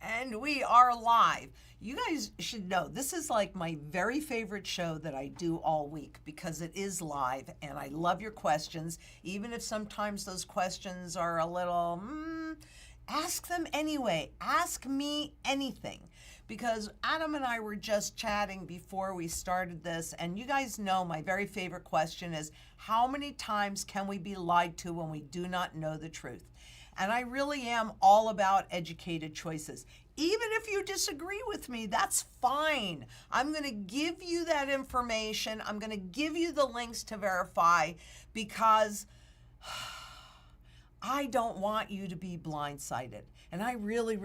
And we are live. You guys should know this is like my very favorite show that I do all week because it is live and I love your questions. Even if sometimes those questions are a little, ask them anyway. Ask me anything. Because Adam and I were just chatting before we started this, and you guys know my very favorite question is, how many times can we be lied to when we do not know the truth? And I really am all about educated choices. Even if you disagree with me, that's fine. I'm going to give you that information. I'm going to give you the links to verify because I don't want you to be blindsided. And I really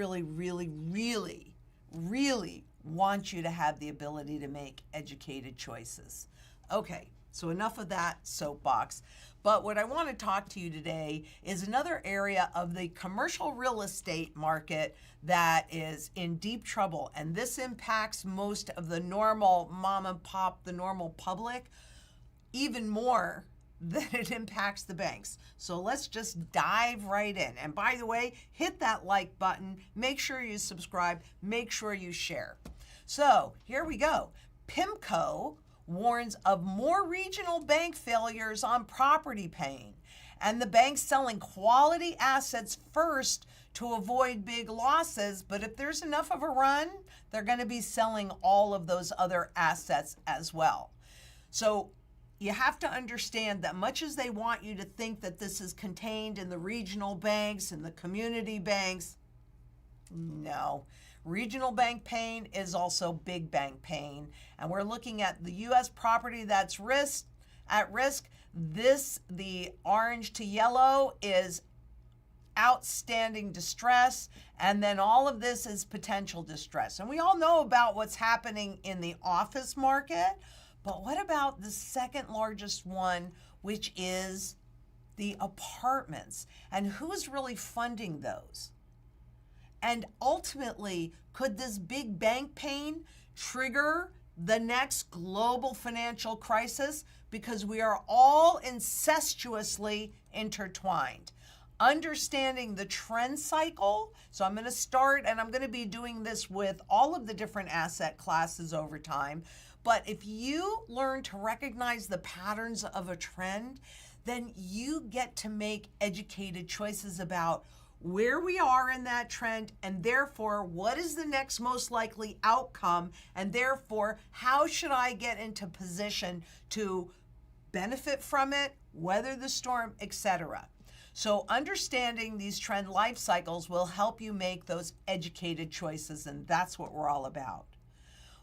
want you to have the ability to make educated choices. Okay, so enough of that soapbox. But what I want to talk to you today is another area of the commercial real estate market that is in deep trouble. And this impacts most of the normal mom and pop, the normal public, even more than it impacts the banks. So let's just dive right in. And by the way, hit that like button, make sure you subscribe, make sure you share. So here we go. PIMCO warns of more regional bank failures on property pain, and the banks selling quality assets first to avoid big losses. But if there's enough of a run, they're going to be selling all of those other assets as well. So you have to understand that much as they want you to think that this is contained in the regional banks and the community banks, no. Regional bank pain is also big bank pain. And we're looking at the U.S. property that's at risk. The orange to yellow is outstanding distress. And then all of this is potential distress. And we all know about what's happening in the office market. But what about the second largest one, which is the apartments? And who's really funding those? And ultimately, could this big bank pain trigger the next global financial crisis? Because we are all incestuously intertwined. Understanding the trend cycle. So I'm going to start, and I'm going to be doing this with all of the different asset classes over time. But if you learn to recognize the patterns of a trend, then you get to make educated choices about where we are in that trend, and therefore what is the next most likely outcome, and therefore how should I get into position to benefit from it, weather the storm, etc. So understanding these trend life cycles will help you make those educated choices, and that's what we're all about.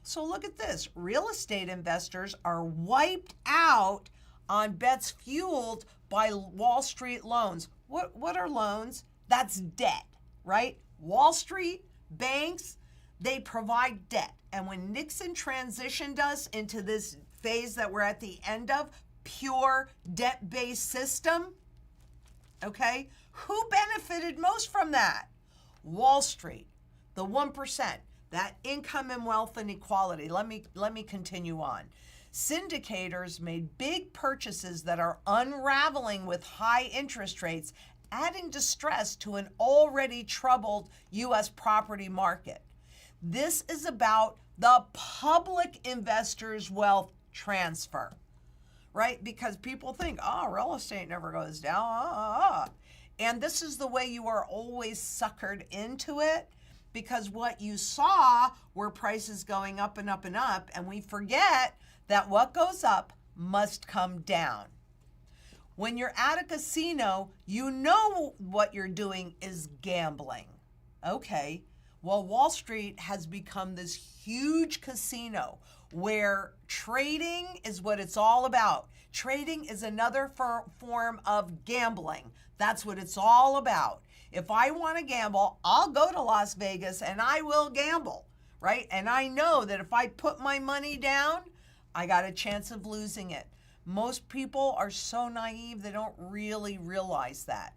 So look at this. Real estate investors are wiped out on bets fueled by Wall Street loans. What are loans? That's debt, right? Wall Street, banks, they provide debt. And when Nixon transitioned us into this phase that we're at the end of, pure debt-based system, okay, who benefited most from that? Wall Street, the 1%, that income and wealth inequality. Let me continue on. Syndicators made big purchases that are unraveling with high interest rates, adding distress to an already troubled U.S. property market. This is about the public investors' wealth transfer, right? Because people think, real estate never goes down. And this is the way you are always suckered into it, because what you saw were prices going up and up and up, and we forget that what goes up must come down. When you're at a casino, you know what you're doing is gambling. Okay, well, Wall Street has become this huge casino where trading is what it's all about. Trading is another form of gambling. That's what it's all about. If I want to gamble, I'll go to Las Vegas and I will gamble, right? And I know that if I put my money down, I got a chance of losing it. Most people are so naive, they don't really realize that.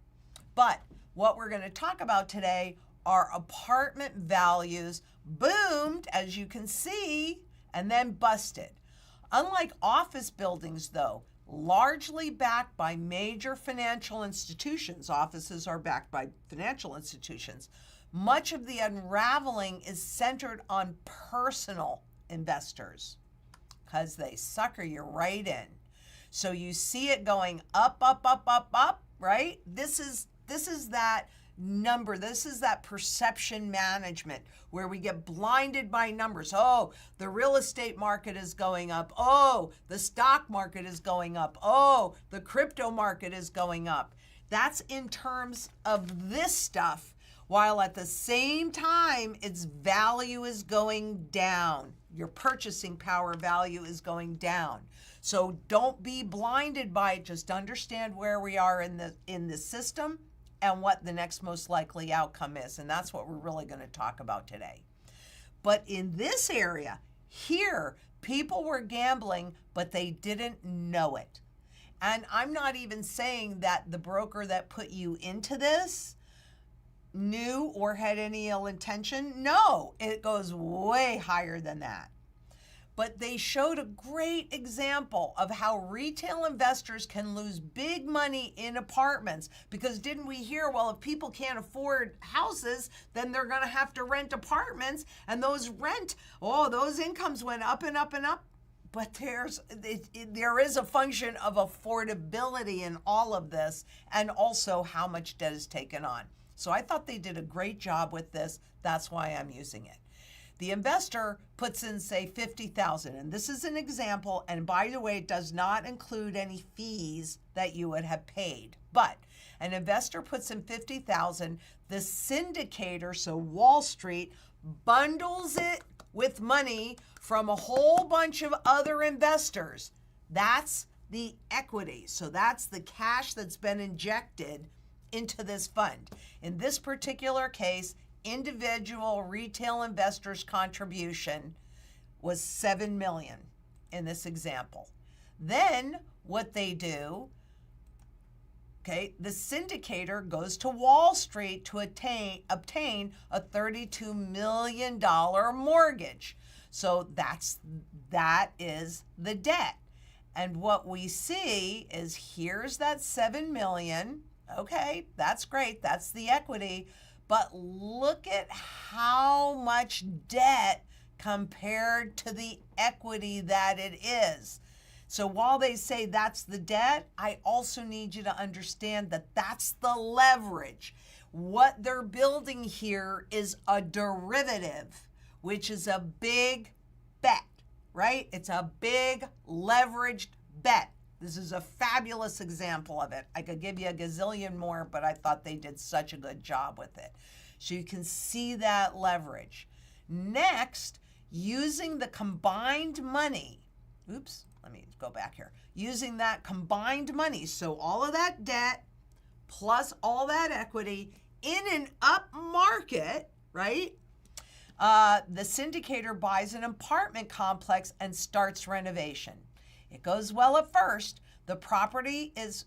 But what we're going to talk about today are apartment values boomed, as you can see, and then busted. Unlike office buildings, though, largely backed by major financial institutions. Offices are backed by financial institutions. Much of the unraveling is centered on personal investors because they sucker you right in. So you see it going up, up, up, up, up, right? This is that number. This is that perception management where we get blinded by numbers. Oh, the real estate market is going up. Oh, the stock market is going up. Oh, the crypto market is going up. That's in terms of this stuff, while at the same time, its value is going down. Your purchasing power value is going down. So don't be blinded by it. Just understand where we are in the system and what the next most likely outcome is. And that's what we're really going to talk about today. But in this area here, people were gambling, but they didn't know it. And I'm not even saying that the broker that put you into this knew or had any ill intention. No, it goes way higher than that. But they showed a great example of how retail investors can lose big money in apartments. Because didn't we hear, well, if people can't afford houses, then they're going to have to rent apartments. And those incomes went up and up and up. But there is a function of affordability in all of this, and also how much debt is taken on. So I thought they did a great job with this. That's why I'm using it. The investor puts in, say, $50,000, and this is an example, and by the way, it does not include any fees that you would have paid. But an investor puts in $50,000, the syndicator, so Wall Street, bundles it with money from a whole bunch of other investors. That's the equity. So that's the cash that's been injected into this fund. In this particular case, individual retail investors' contribution was $7 million in this example. Then what they do, the syndicator goes to Wall Street to obtain a $32 million mortgage. So that is the debt. And what we see is here's that $7 million. Okay, that's great. That's the equity. But look at how much debt compared to the equity that it is. So while they say that's the debt, I also need you to understand that that's the leverage. What they're building here is a derivative, which is a big bet, right? It's a big leveraged bet. This is a fabulous example of it. I could give you a gazillion more, but I thought they did such a good job with it. So you can see that leverage. Next, using the combined money, let me go back here. Using that combined money, so all of that debt plus all that equity in an up market, right? The syndicator buys an apartment complex and starts renovation. It goes well at first. The property is,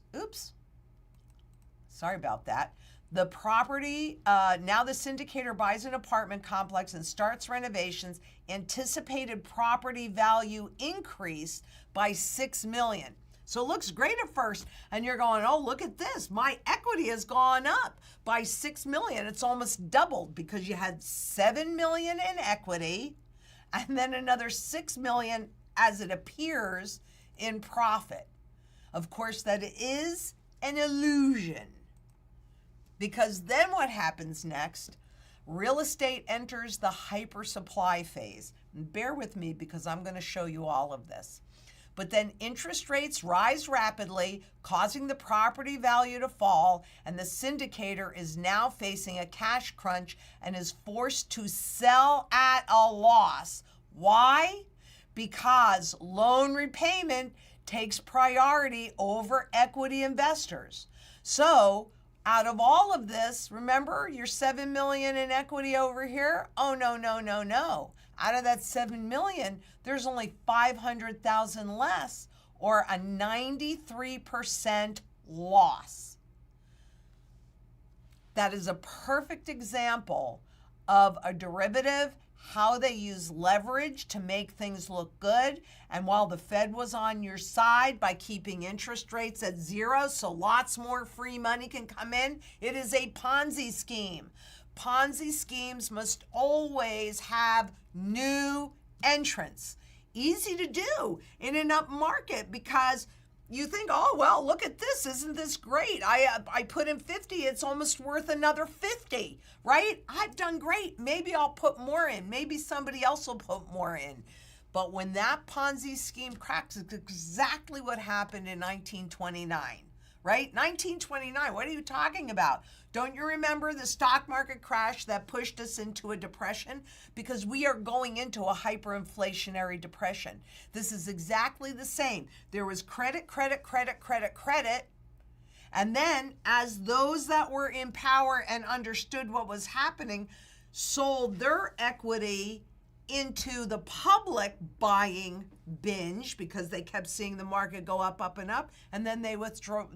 sorry about that. The property, now the syndicator buys an apartment complex and starts renovations. Anticipated property value increased by $6 million. So it looks great at first, and you're going, oh, look at this. My equity has gone up by $6 million. It's almost doubled because you had $7 million in equity and then another $6 million as it appears in profit. Of course, that is an illusion, because then what happens next? Real estate enters the hypersupply phase. And bear with me because I'm going to show you all of this. But then interest rates rise rapidly, causing the property value to fall, and the syndicator is now facing a cash crunch and is forced to sell at a loss. Why? Because loan repayment takes priority over equity investors. So out of all of this, remember your $7 million in equity over here? Oh, no. Out of that $7 million, there's only $500,000 less, or a 93% loss. That is a perfect example of a derivative how they use leverage to make things look good. And while the Fed was on your side by keeping interest rates at zero so lots more free money can come in, it is a Ponzi scheme. Ponzi schemes must always have new entrants. Easy to do in an up market because you think, oh, well, look at this. Isn't this great? I put in 50. It's almost worth another 50, right? I've done great. Maybe I'll put more in. Maybe somebody else will put more in. But when that Ponzi scheme cracks, it's exactly what happened in 1929, right? 1929, what are you talking about? Don't you remember the stock market crash that pushed us into a depression? Because we are going into a hyperinflationary depression. This is exactly the same. There was credit. And then as those that were in power and understood what was happening sold their equity into the public buying binge because they kept seeing the market go up and up, and then they withdrew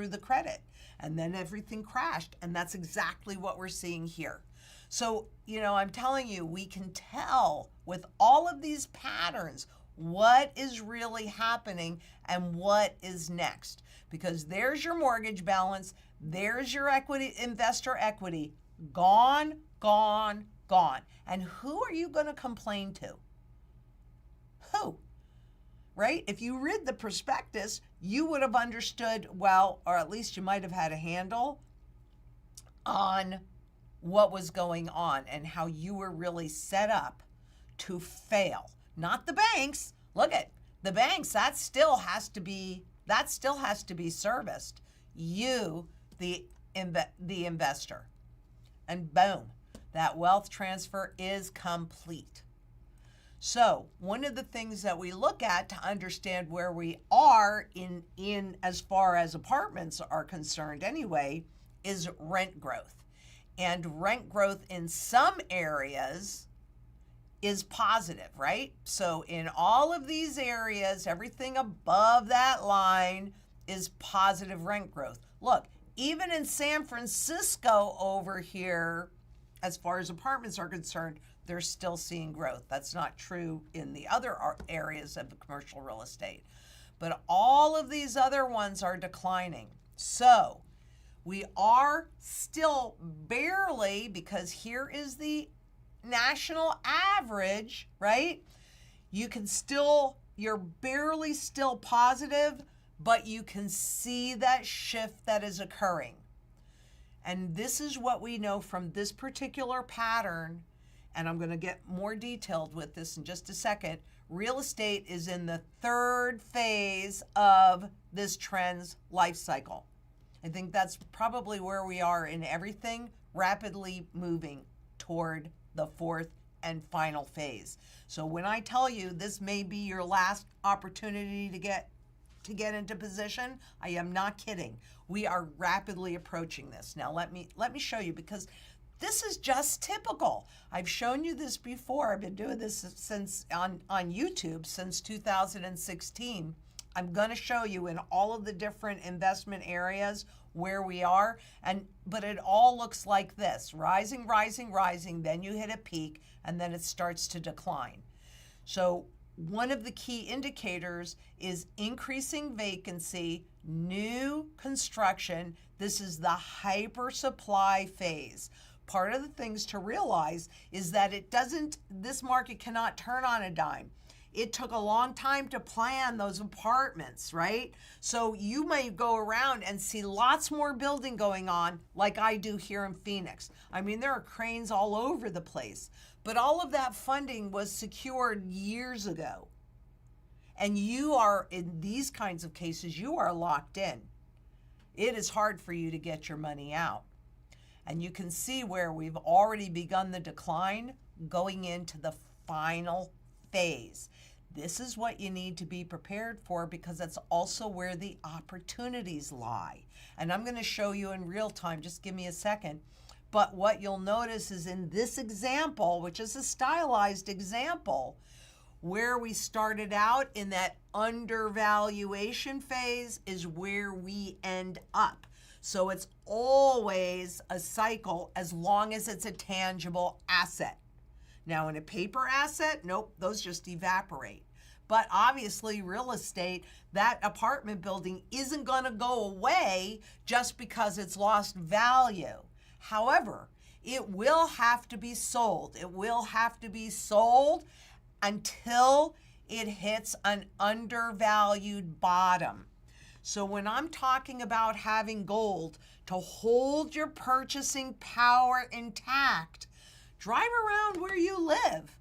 the credit, and then everything crashed. And that's exactly what we're seeing here. So, I'm telling you, we can tell with all of these patterns what is really happening and what is next, because there's your mortgage balance, there's your equity, investor equity, gone. And who are you going to complain to? Who? Right? If you read the prospectus, you would have understood, well, or at least you might have had a handle on what was going on and how you were really set up to fail. Not the banks. Look at the banks. That still has to be serviced. You, the investor. And boom. That wealth transfer is complete. So one of the things that we look at to understand where we are in as far as apartments are concerned anyway, is rent growth. And rent growth in some areas is positive, right? So in all of these areas, everything above that line is positive rent growth. Look, even in San Francisco over here, as far as apartments are concerned, they're still seeing growth. That's not true in the other areas of the commercial real estate. But all of these other ones are declining. So we are still barely, because here is the national average, right? You're barely still positive, but you can see that shift that is occurring. And this is what we know from this particular pattern, and I'm going to get more detailed with this in just a second. Real estate is in the third phase of this trend's life cycle. I think that's probably where we are in everything, rapidly moving toward the fourth and final phase. So when I tell you this may be your last opportunity to get into position, I am not kidding. We are rapidly approaching this. Now let me show you, because this is just typical. I've shown you this before. I've been doing this since on YouTube since 2016. I'm going to show you in all of the different investment areas where we are, but it all looks like this: rising, then you hit a peak, and then it starts to decline. So one of the key indicators is increasing vacancy, new construction. This is the hyper supply phase. Part of the things to realize is that this market cannot turn on a dime. It took a long time to plan those apartments, right? So you may go around and see lots more building going on, like I do here in Phoenix. I mean, there are cranes all over the place, but all of that funding was secured years ago. And you are, in these kinds of cases, you are locked in. It is hard for you to get your money out. And you can see where we've already begun the decline going into the final phase. This is what you need to be prepared for, because that's also where the opportunities lie. And I'm going to show you in real time. Just give me a second. But what you'll notice is in this example, which is a stylized example, where we started out in that undervaluation phase is where we end up. So it's always a cycle as long as it's a tangible asset. Now in a paper asset, nope, those just evaporate. But obviously real estate, that apartment building isn't going to go away just because it's lost value. However, it will have to be sold. It will have to be sold until it hits an undervalued bottom. So when I'm talking about having gold to hold your purchasing power intact, drive around where you live.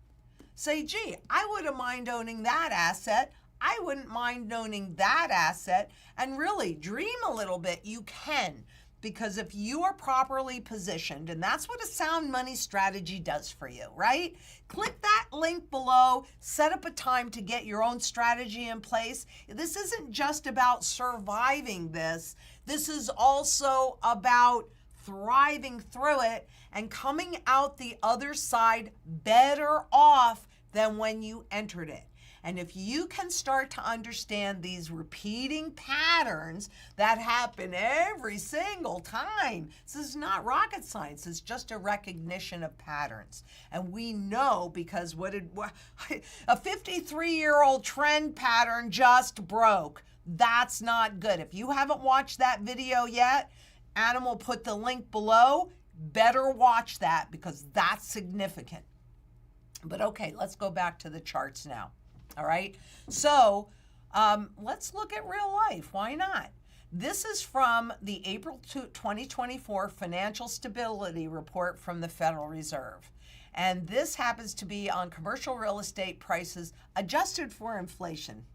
Say, gee, I wouldn't mind owning that asset. I wouldn't mind owning that asset. And really dream a little bit. You can. Because if you are properly positioned, and that's what a sound money strategy does for you, right? Click that link below, set up a time to get your own strategy in place. This isn't just about surviving this. This is also about thriving through it and coming out the other side better off than when you entered it. And if you can start to understand these repeating patterns that happen every single time, this is not rocket science, it's just a recognition of patterns. And we know because a 53-year-old trend pattern just broke. That's not good. If you haven't watched that video yet, Adam will put the link below. Better watch that because that's significant. But okay, let's go back to the charts now. All right, so let's look at real life. Why not? This is from the April 2024 Financial Stability Report from the Federal Reserve. And this happens to be on commercial real estate prices adjusted for inflation.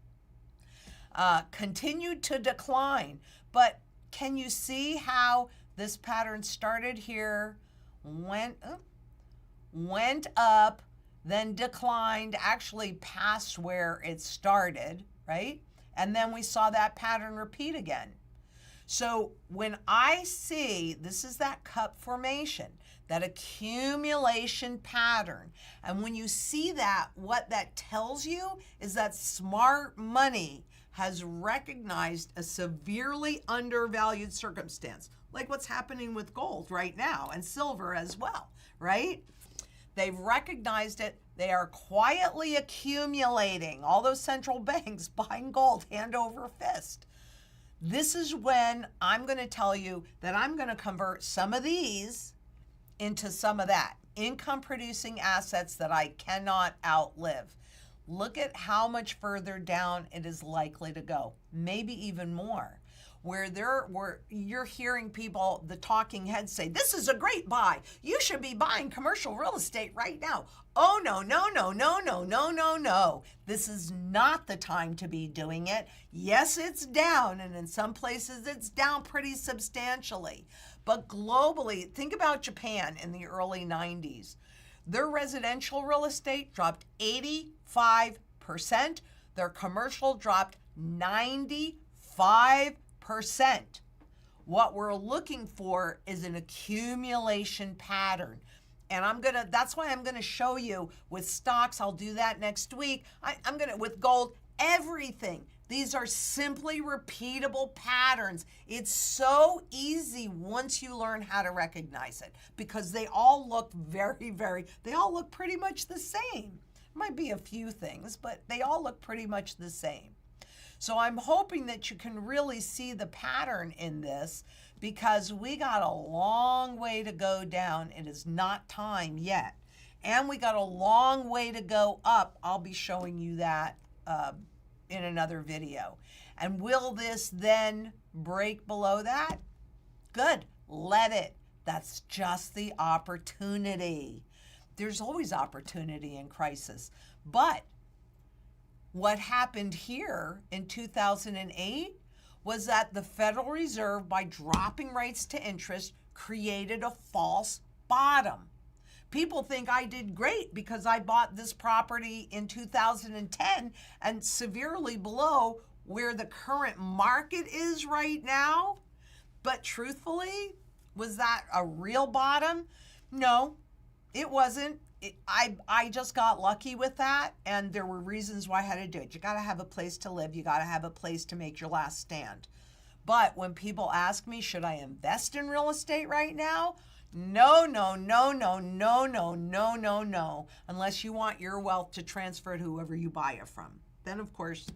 Continued to decline. But can you see how this pattern started here, went up, then declined, actually past where it started, right? And then we saw that pattern repeat again. So when I see, this is that cup formation, that accumulation pattern. And when you see that, what that tells you is that smart money has recognized a severely undervalued circumstance, like what's happening with gold right now and silver as well, right? They've recognized it. They are quietly accumulating. All those central banks buying gold hand over fist. This is when I'm going to tell you that I'm going to convert some of these into some of that. Income producing assets that I cannot outlive. Look at how much further down it is likely to go. Maybe even more. Where you're hearing people, the talking heads say, this is a great buy. You should be buying commercial real estate right now. Oh, no, no, no, no, no, no, no, no. This is not the time to be doing it. Yes, it's down, and in some places it's down pretty substantially. But globally, think about Japan in the early 90s. Their residential real estate dropped 85%. Their commercial dropped 95%. What we're looking for is an accumulation pattern. And that's why I'm gonna show you with stocks. I'll do that next week. With gold, everything. These are simply repeatable patterns. It's so easy once you learn how to recognize it because they all look they all look pretty much the same. Might be a few things, but they all look pretty much the same. So I'm hoping that you can really see the pattern in this because we got a long way to go down. It is not time yet. And we got a long way to go up. I'll be showing you that in another video. And will this then break below that? Good, let it. That's just the opportunity. There's always opportunity in crisis. But what happened here in 2008 was that the Federal Reserve, by dropping rates to interest, created a false bottom. People think I did great because I bought this property in 2010 and severely below where the current market is right now. But truthfully, was that a real bottom? No, it wasn't. I just got lucky with that, and there were reasons why I had to do it. You got to have a place to live. You got to have a place to make your last stand. But when people ask me, should I invest in real estate right now? No, no, no, no, no, no, no, no, no. Unless you want your wealth to transfer to whoever you buy it from. Then, of course,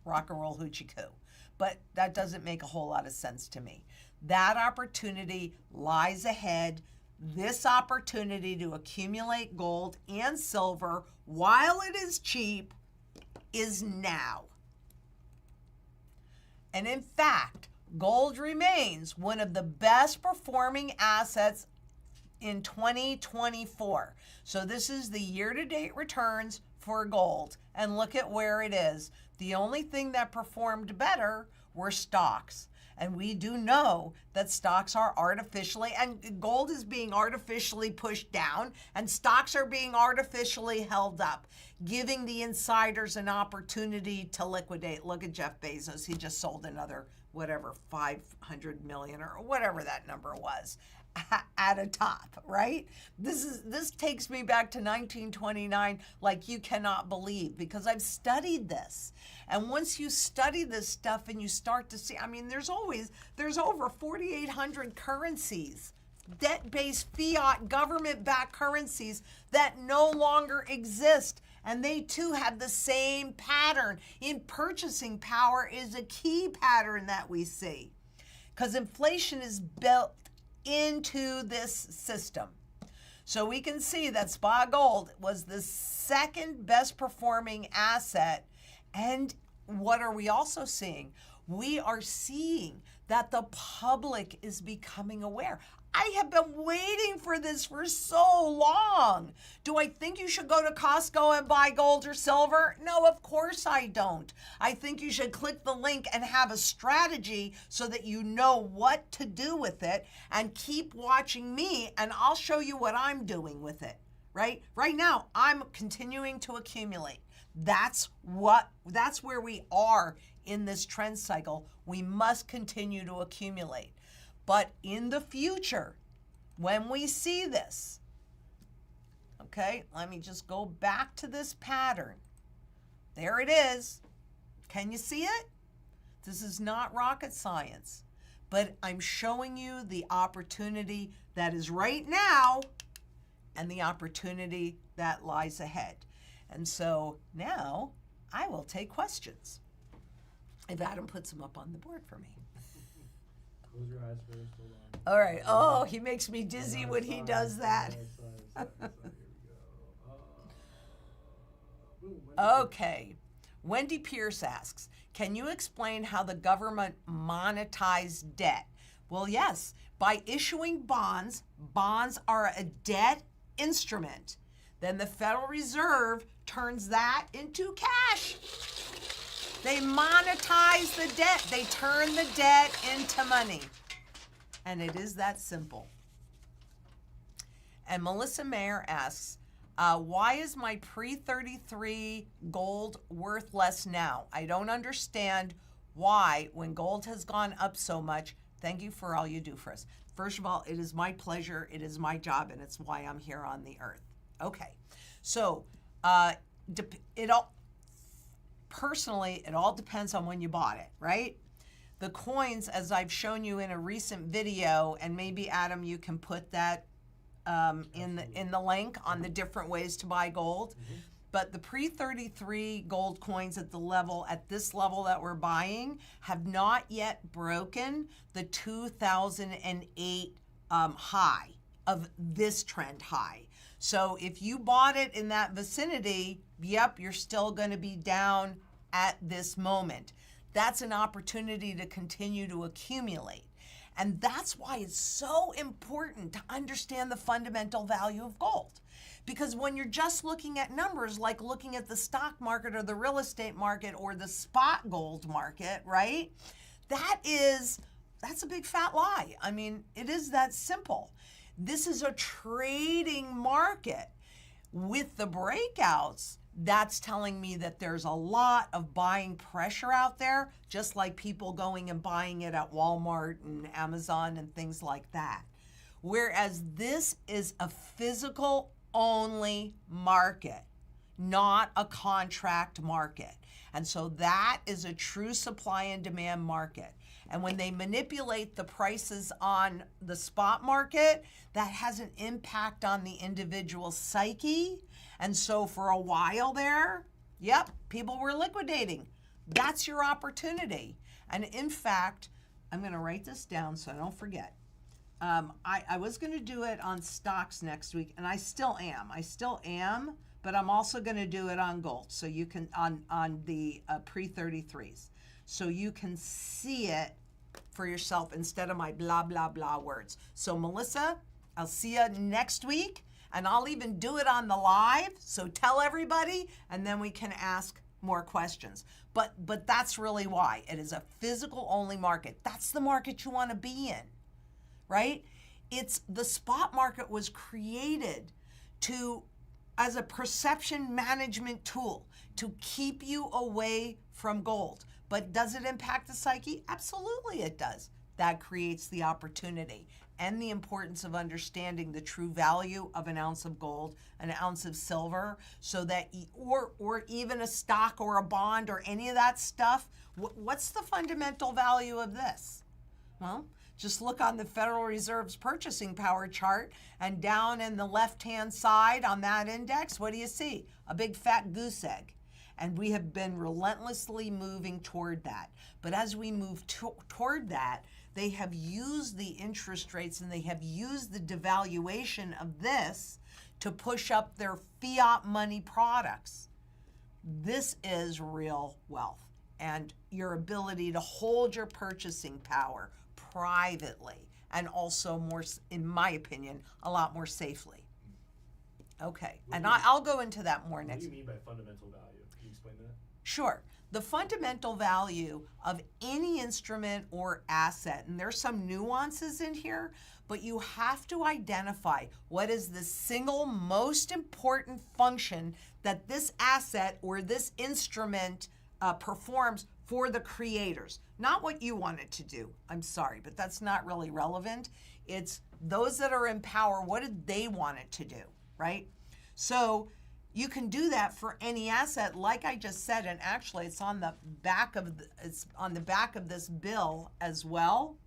rock and roll hoochie coo. But that doesn't make a whole lot of sense to me. That opportunity lies ahead. This opportunity to accumulate gold and silver while it is cheap is now. And in fact, gold remains one of the best performing assets in 2024. So this is the year-to-date returns for gold. And look at where it is. The only thing that performed better were stocks. And we do know that stocks are artificially, and gold is being artificially pushed down, and stocks are being artificially held up, giving the insiders an opportunity to liquidate. Look at Jeff Bezos. He just sold another, whatever, 500 million or whatever that number was at a top, right? This takes me back to 1929 like you cannot believe, because I've studied this. And once you study this stuff and you start to see, I mean, there's over 4,800 currencies, debt-based fiat government-backed currencies that no longer exist. And they too have the same pattern. In purchasing power is a key pattern that we see, because inflation is built into this system. So we can see that spot gold was the second best performing asset. And what are we also seeing? We are seeing that the public is becoming aware. I have been waiting for this for so long. Do I think you should go to Costco and buy gold or silver? No, of course I don't. I think you should click the link and have a strategy so that you know what to do with it, and keep watching me and I'll show you what I'm doing with it, right? Right now, I'm continuing to accumulate. That's where we are in this trend cycle. We must continue to accumulate. But in the future, when we see this, okay, let me just go back to this pattern. There it is. Can you see it? This is not rocket science, but I'm showing you the opportunity that is right now and the opportunity that lies ahead. And so now I will take questions, if Adam puts them up on the board for me. Close your eyes first. Hold on. All right. Oh, he makes me dizzy when he does that. Here we go. Boom. Okay. Wendy Pierce asks, can you explain how the government monetized debt? Well, yes. By issuing bonds, bonds are a debt instrument. Then the Federal Reserve turns that into cash. They monetize the debt. They turn the debt into money. And it is that simple. And Melissa Mayer asks, why is my pre-33 gold worth less now? I don't understand why, when gold has gone up so much. Thank you for all you do for us. First of all, it is my pleasure. It is my job, and it's why I'm here on the earth. Okay. So, personally, it all depends on when you bought it, right? The coins, as I've shown you in a recent video, and maybe Adam, you can put that in the link on the different ways to buy gold. Mm-hmm. But the pre-33 gold coins at this level that we're buying have not yet broken the 2008 high of this trend high. So if you bought it in that vicinity, yep, you're still going to be down at this moment. That's an opportunity to continue to accumulate. And that's why it's so important to understand the fundamental value of gold. Because when you're just looking at numbers, like looking at the stock market or the real estate market or the spot gold market, right? That's a big fat lie. I mean, it is that simple. This is a trading market. With the breakouts, that's telling me that there's a lot of buying pressure out there, just like people going and buying it at Walmart and Amazon and things like that. Whereas this is a physical only market, not a contract market. And so that is a true supply and demand market. And when they manipulate the prices on the spot market, that has an impact on the individual psyche. And so for a while there, yep, people were liquidating. That's your opportunity. And in fact, I'm going to write this down so I don't forget. I was going to do it on stocks next week, and I still am, but I'm also going to do it on gold. So you can, on the pre-33s. So you can see it for yourself instead of my blah, blah, blah words. So Melissa, I'll see you next week, and I'll even do it on the live. So tell everybody, and then we can ask more questions. But that's really why. It is a physical only market. That's the market you want to be in, right? It's the spot market was created as a perception management tool to keep you away from gold. But does it impact the psyche? Absolutely it does. That creates the opportunity and the importance of understanding the true value of an ounce of gold, an ounce of silver, so that, or even a stock or a bond or any of that stuff. What's the fundamental value of this? Well, just look on the Federal Reserve's purchasing power chart, and down in the left-hand side on that index, what do you see? A big fat goose egg. And we have been relentlessly moving toward that. But as we move toward that, they have used the interest rates and they have used the devaluation of this to push up their fiat money products. This is real wealth and your ability to hold your purchasing power privately and also more, in my opinion, a lot more safely. Okay, and I'll go into that more next. What do you mean by fundamental value? Can you explain that? Sure. The fundamental value of any instrument or asset, and there's some nuances in here, but you have to identify what is the single most important function that this asset or this instrument performs for the creators. Not what you want it to do. I'm sorry, but that's not really relevant. It's those that are in power, what did they want it to do, right? So you can do that for any asset, like I just said, and actually it's on the back of this bill as well.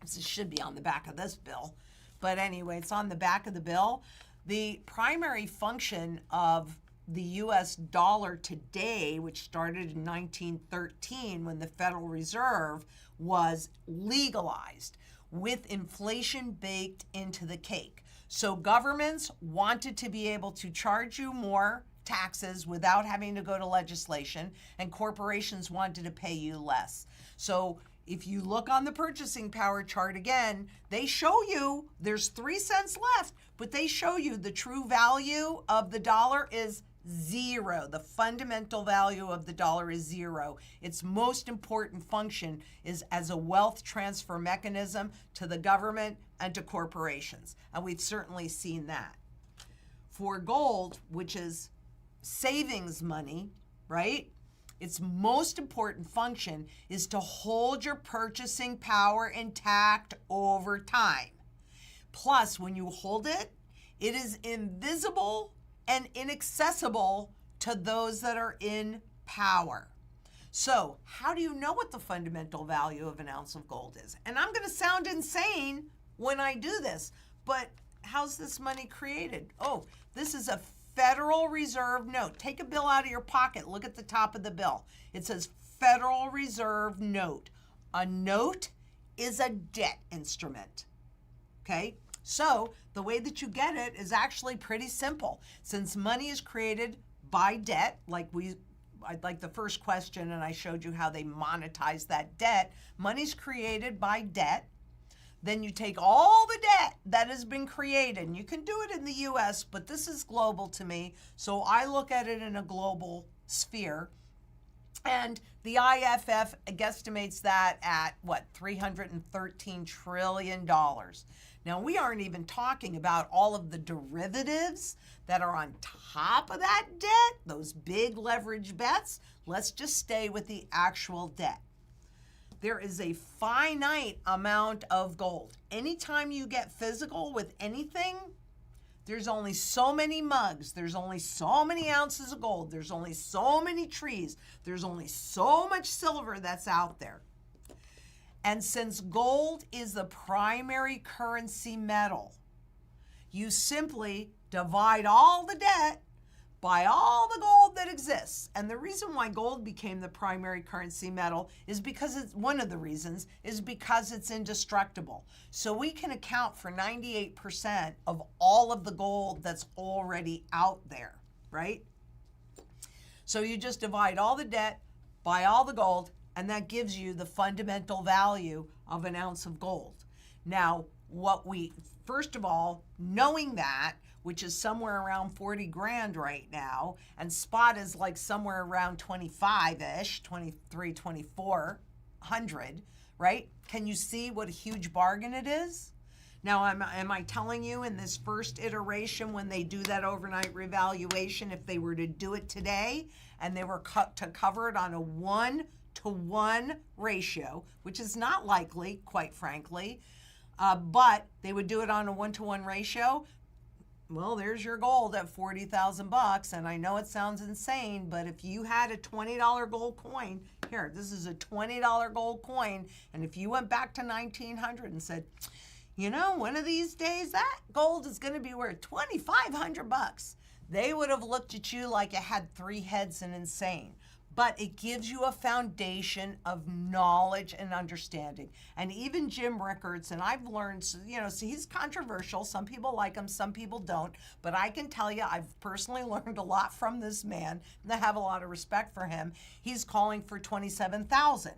It should be on the back of this bill, but anyway, it's on the back of the bill. The primary function of the U.S. dollar today, which started in 1913 when the Federal Reserve was legalized, with inflation baked into the cake. So governments wanted to be able to charge you more taxes without having to go to legislation, and corporations wanted to pay you less. So if you look on the purchasing power chart again, they show you there's 3 cents left, but they show you the true value of the dollar is zero. The fundamental value of the dollar is zero. Its most important function is as a wealth transfer mechanism to the government and to corporations. And we've certainly seen that. For gold, which is savings money, right? Its most important function is to hold your purchasing power intact over time. Plus, when you hold it, it is invisible and inaccessible to those that are in power. So how do you know what the fundamental value of an ounce of gold is? And I'm going to sound insane when I do this, but how's this money created? Oh, this is a Federal Reserve note. Take a bill out of your pocket. Look at the top of the bill. It says Federal Reserve note. A note is a debt instrument. Okay? So the way that you get it is actually pretty simple. Since money is created by debt, like the first question, and I showed you how they monetize that debt. Money's created by debt. Then you take all the debt that has been created, and you can do it in the US, but this is global to me, so I look at it in a global sphere. And the IFF guesstimates that at, what, $313 trillion. Now, we aren't even talking about all of the derivatives that are on top of that debt, those big leverage bets. Let's just stay with the actual debt. There is a finite amount of gold. Anytime you get physical with anything, there's only so many mugs. There's only so many ounces of gold. There's only so many trees. There's only so much silver that's out there. And since gold is the primary currency metal, you simply divide all the debt by all the gold that exists. And the reason why gold became the primary currency metal is because one of the reasons is because it's indestructible. So we can account for 98% of all of the gold that's already out there, right? So you just divide all the debt by all the gold, and that gives you the fundamental value of an ounce of gold. Now, first of all, knowing that, which is somewhere around 40 grand right now, and spot is like somewhere around 25-ish, 23, 2400, right? Can you see what a huge bargain it is? Now, am I telling you in this first iteration when they do that overnight revaluation, if they were to do it today and they were to cover it on a 1-to-1 ratio, which is not likely, quite frankly, but they would do it on a 1-to-1 ratio, well, there's your gold at $40,000. And I know it sounds insane, but if you had a $20 gold coin, here, this is a $20 gold coin, and if you went back to 1900 and said, you know, one of these days that gold is going to be worth $2,500, they would have looked at you like it had three heads and insane. But it gives you a foundation of knowledge and understanding. And even Jim Rickards, and I've learned, you know, see, he's controversial. Some people like him, some people don't. But I can tell you, I've personally learned a lot from this man, and I have a lot of respect for him. He's calling for 27,000.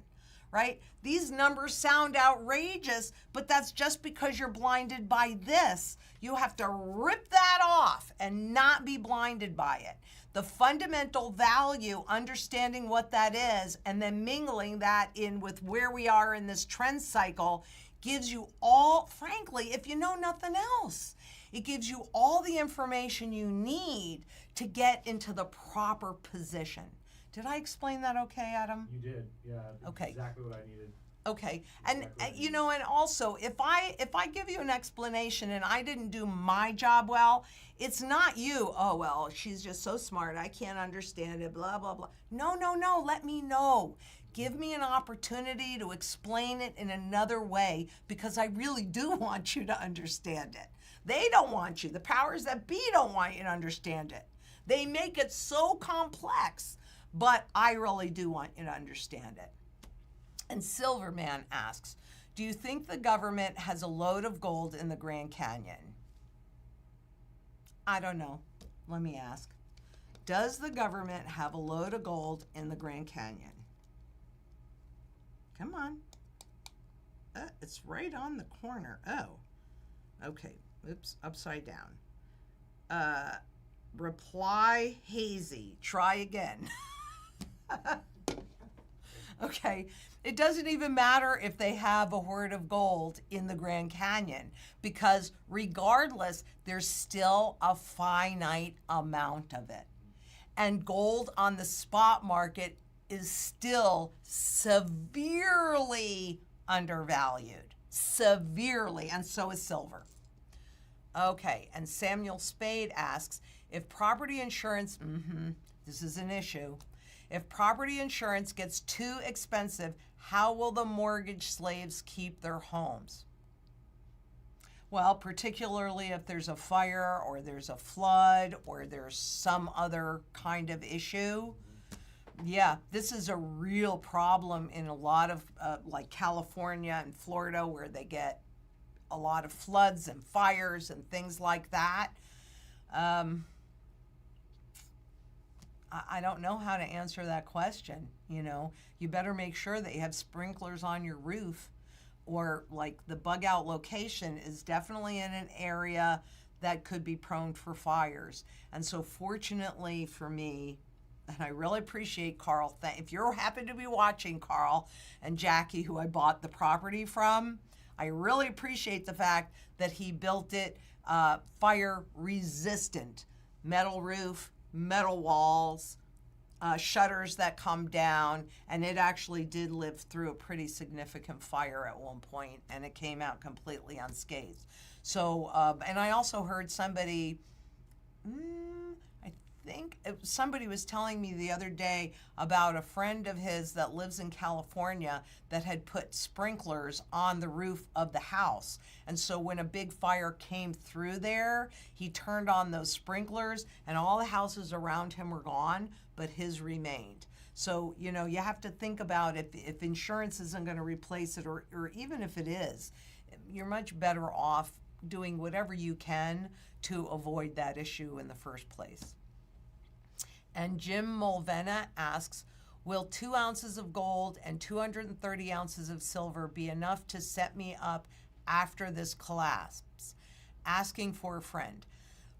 Right? These numbers sound outrageous, but that's just because you're blinded by this. You have to rip that off and not be blinded by it. The fundamental value, understanding what that is, and then mingling that in with where we are in this trend cycle gives you all, frankly, if you know nothing else, it gives you all the information you need to get into the proper position. Did I explain that okay, Adam? You did, yeah. Okay. Exactly what I needed. Okay, and you know, and also, if I give you an explanation and I didn't do my job well, it's not you. Oh well, she's just so smart. I can't understand it. Blah blah blah. No. Let me know. Give me an opportunity to explain it in another way because I really do want you to understand it. They don't want you. The powers that be don't want you to understand it. They make it so complex. But I really do want you to understand it. And Silverman asks, do you think the government has a load of gold in the Grand Canyon? I don't know. Let me ask. Does the government have a load of gold in the Grand Canyon? Come on. It's right on the corner. Oh. Okay. Oops. Upside down. Reply hazy. Try again. Okay, it doesn't even matter if they have a hoard of gold in the Grand Canyon because regardless, there's still a finite amount of it. And gold on the spot market is still severely undervalued. Severely, and so is silver. Okay, and Samuel Spade asks, if property insurance, this is an issue. If property insurance gets too expensive, how will the mortgage slaves keep their homes? Well, particularly if there's a fire or there's a flood or there's some other kind of issue. Yeah, this is a real problem in a lot of like California and Florida where they get a lot of floods and fires and things like that. I don't know how to answer that question. You know, you better make sure that you have sprinklers on your roof, or like the bug out location is definitely in an area that could be prone for fires. And so fortunately for me, and I really appreciate Carl, if you're happy to be watching, Carl and Jackie, who I bought the property from, I really appreciate the fact that he built it fire resistant, metal roof, metal walls, shutters that come down, and it actually did live through a pretty significant fire at one point, and it came out completely unscathed. So, and I also heard somebody, I think somebody was telling me the other day about a friend of his that lives in California that had put sprinklers on the roof of the house. And so when a big fire came through there, he turned on those sprinklers and all the houses around him were gone, but his remained. So, you know, you have to think about if insurance isn't going to replace it, or even if it is, you're much better off doing whatever you can to avoid that issue in the first place. And Jim Mulvena asks, will 2 ounces of gold and 230 ounces of silver be enough to set me up after this collapse? Asking for a friend.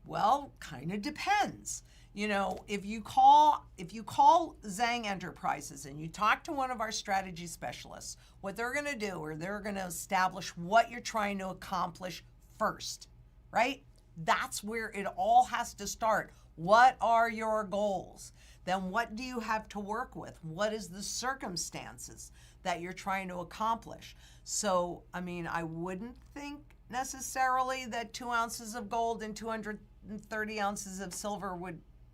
Well, kind of depends. You know, if you call Zang Enterprises and you talk to one of our strategy specialists, what they're going to do, or they're going to establish what you're trying to accomplish first, right? That's where it all has to start. What are your goals? Then what do you have to work with? What is the circumstances that you're trying to accomplish? So, I mean, I wouldn't think necessarily that 2 ounces of gold and 230 ounces of silver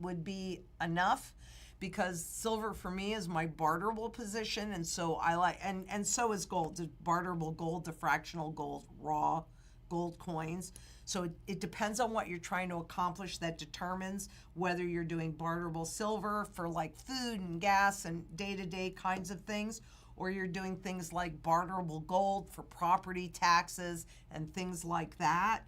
would be enough, because silver for me is my barterable position, and so I like, and so is gold. The barterable gold, the fractional gold, raw gold coins. So it depends on what you're trying to accomplish. That determines whether you're doing barterable silver for like food and gas and day-to-day kinds of things, or you're doing things like barterable gold for property taxes and things like that.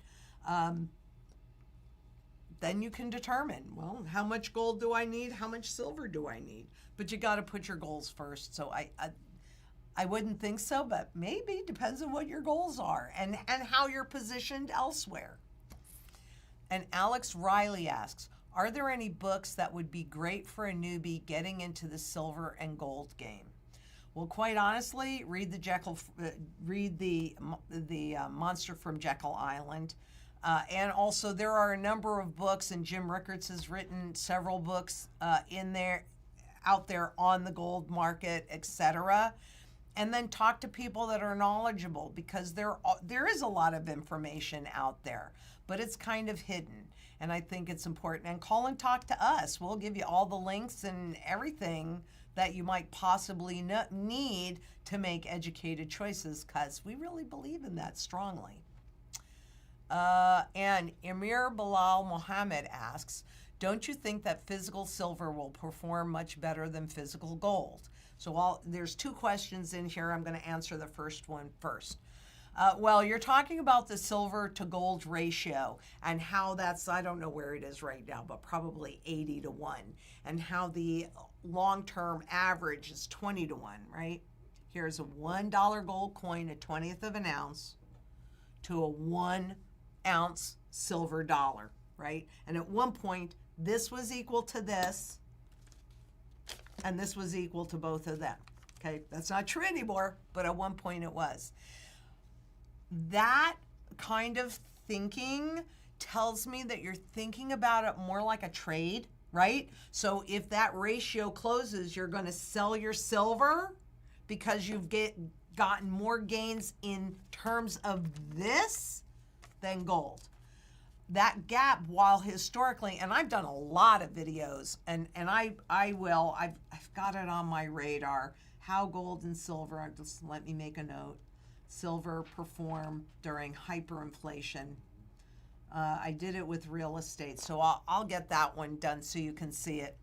Then you can determine, well, how much gold do I need? How much silver do I need? But you got to put your goals first. So I wouldn't think so, but maybe, depends on what your goals are and how you're positioned elsewhere. And Alex Riley asks, are there any books that would be great for a newbie getting into the silver and gold game? Well, quite honestly, read the Monster from Jekyll Island. And also there are a number of books, and Jim Rickards has written several books out there on the gold market, etc. And then talk to people that are knowledgeable, because there is a lot of information out there, but it's kind of hidden. And I think it's important. And call and talk to us. We'll give you all the links and everything that you might possibly need to make educated choices, because we really believe in that strongly. And Emir Bilal Mohammed asks, don't you think that physical silver will perform much better than physical gold? So there's 2 questions in here. I'm going to answer the first one first. Well, you're talking about the silver to gold ratio and how that's, I don't know where it is right now, but probably 80-1, and how the long-term average is 20-1, right? Here's a $1 gold coin, a 20th of an ounce, to a 1 ounce silver dollar, right? And at one point, this was equal to this, and this was equal to both of them. Okay, that's not true anymore, but at one point it was. That kind of thinking tells me that you're thinking about it more like a trade, right? So if that ratio closes, you're going to sell your silver because you've gotten more gains in terms of this than gold. That gap, while historically, and I've done a lot of videos, and I've got it on my radar, how gold and silver, just let me make a note, silver perform during hyperinflation. I did it with real estate, so I'll get that one done so you can see it.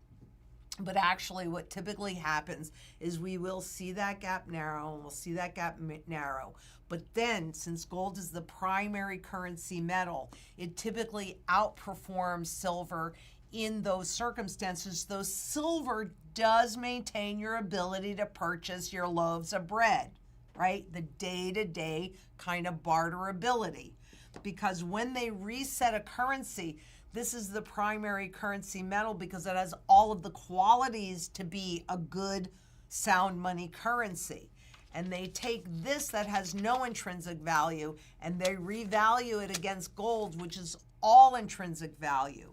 But actually what typically happens is we will see that gap narrow, and we'll see that gap narrow. But then, since gold is the primary currency metal, it typically outperforms silver in those circumstances, though silver does maintain your ability to purchase your loaves of bread, right? The day-to-day kind of barterability. Because when they reset a currency, this is the primary currency metal because it has all of the qualities to be a good, sound money currency. And they take this that has no intrinsic value and they revalue it against gold, which is all intrinsic value.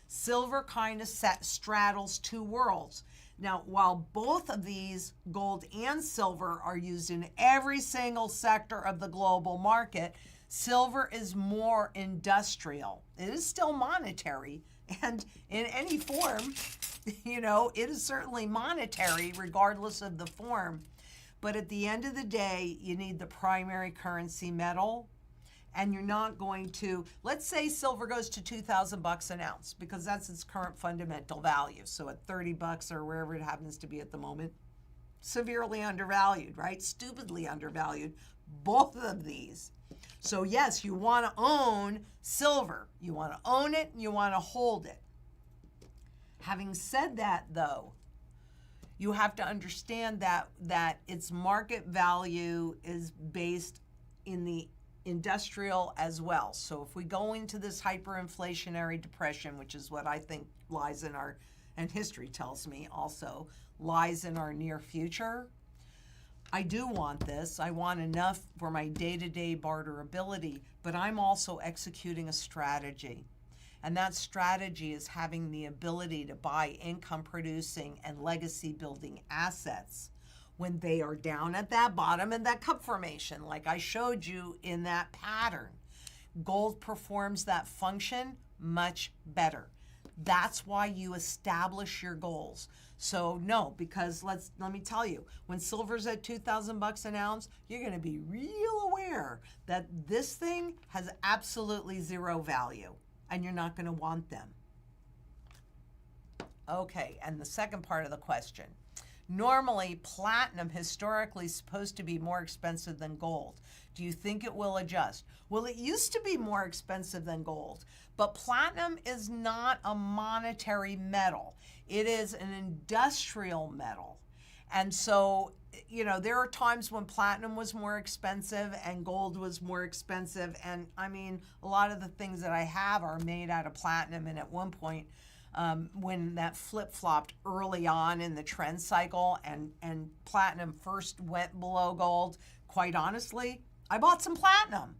Silver kind of straddles 2 worlds. Now, while both of these, gold and silver, are used in every single sector of the global market, Silver is more industrial. It is still monetary, and in any form, it is certainly monetary regardless of the form. But at the end of the day, you need the primary currency metal, and you're not going to, let's say silver goes to $2,000 an ounce, because that's its current fundamental value. So at $30 or wherever it happens to be at the moment, severely undervalued, right? Stupidly undervalued, both of these. So yes, you want to own silver. You want to own it and you want to hold it. Having said that, though, you have to understand that its market value is based in the industrial as well. So if we go into this hyperinflationary depression, which is what I think lies in our, and history tells me also, lies in our near future, I do want this. I want enough for my day-to-day barterability, but I'm also executing a strategy. And that strategy is having the ability to buy income-producing and legacy-building assets when they are down at that bottom in that cup formation, like I showed you in that pattern. Gold performs that function much better. That's why you establish your goals. So no, because let me tell you, when silver's at $2,000 an ounce, you're going to be real aware that this thing has absolutely zero value, and you're not going to want them. Okay, and the second part of the question. Normally, platinum historically is supposed to be more expensive than gold. Do you think it will adjust? Well, it used to be more expensive than gold, but platinum is not a monetary metal. It is an industrial metal. And so, there are times when platinum was more expensive and gold was more expensive. And I mean, a lot of the things that I have are made out of platinum. And at one point, when that flip-flopped early on in the trend cycle and platinum first went below gold, quite honestly, I bought some platinum.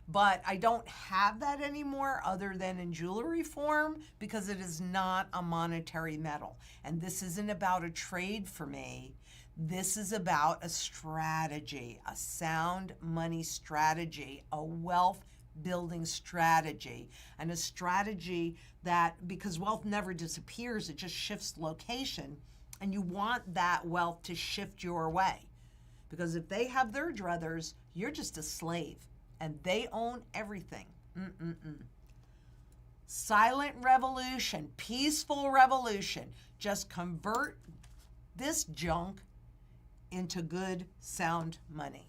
But I don't have that anymore other than in jewelry form because it is not a monetary metal. And this isn't about a trade for me. This is about a strategy, a sound money strategy, a wealth building strategy, and a strategy that, because wealth never disappears, it just shifts location, and you want that wealth to shift your way. Because if they have their druthers, you're just a slave, and they own everything. Silent revolution, peaceful revolution. Just convert this junk into good, sound money.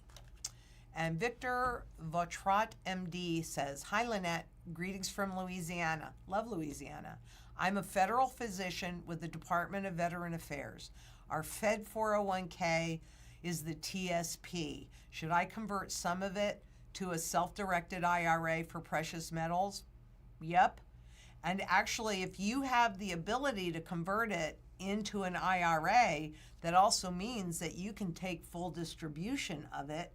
And Victor Vautrat, MD, says, "Hi, Lynette. Greetings from Louisiana. Love Louisiana. I'm a federal physician with the Department of Veteran Affairs. Our Fed 401k is the TSP. Should I convert some of it to a self-directed IRA for precious metals?" Yep. And actually, if you have the ability to convert it into an IRA, that also means that you can take full distribution of it.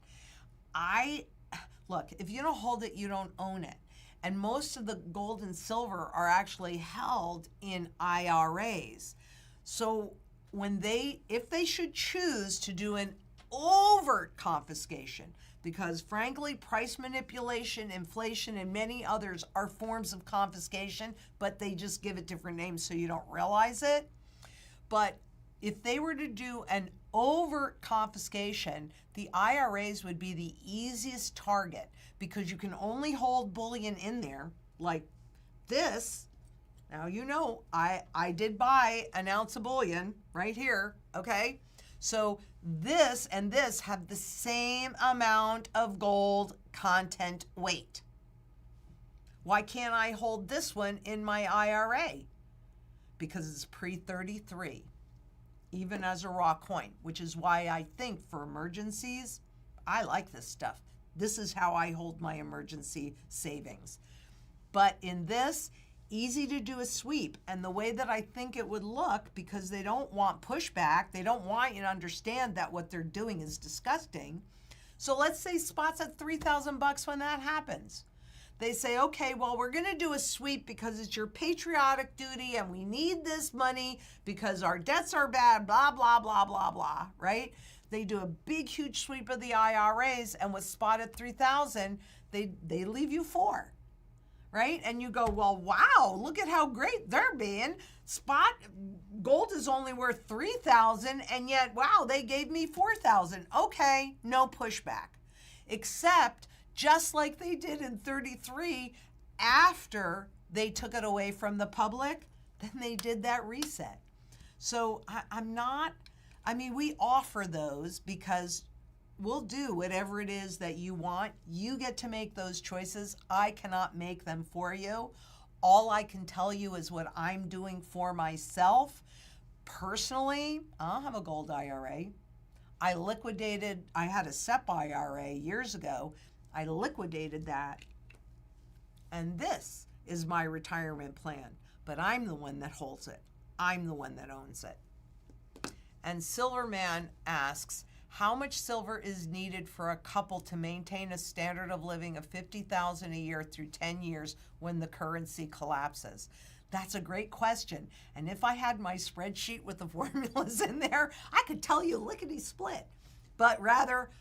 Look, if you don't hold it, you don't own it. And most of the gold and silver are actually held in IRAs. So if they should choose to do an overt confiscation, because frankly, price manipulation, inflation, and many others are forms of confiscation, but they just give it different names so you don't realize it. But if they were to do an overt confiscation, the IRAs would be the easiest target because you can only hold bullion in there like this. Now, I did buy an ounce of bullion right here, okay? So this and this have the same amount of gold content weight. Why can't I hold this one in my IRA? Because it's pre-33, even as a raw coin, which is why I think for emergencies, I like this stuff. This is how I hold my emergency savings. But in this, easy to do a sweep. And the way that I think it would look, because they don't want pushback, they don't want you to understand that what they're doing is disgusting. So let's say spot's at $3,000 when that happens. They say, okay, well, we're going to do a sweep because it's your patriotic duty and we need this money because our debts are bad, blah, blah, blah, blah, blah, right? They do a big, huge sweep of the IRAs, and with spot at 3,000, they leave you 4. Right? And you go, well, wow, look at how great they're being. Spot gold is only worth 3,000, and yet, wow, they gave me 4,000. Okay, no pushback. Except, just like they did in 33, after they took it away from the public, then they did that reset. So we offer those because we'll do whatever it is that you want. You get to make those choices. I cannot make them for you. All I can tell you is what I'm doing for myself. Personally, I don't have a gold IRA. I had a SEP IRA years ago. I liquidated that. And this is my retirement plan. But I'm the one that holds it. I'm the one that owns it. And Silverman asks, how much silver is needed for a couple to maintain a standard of living of $50,000 a year through 10 years when the currency collapses? That's a great question. And if I had my spreadsheet with the formulas in there, I could tell you lickety split. But rather,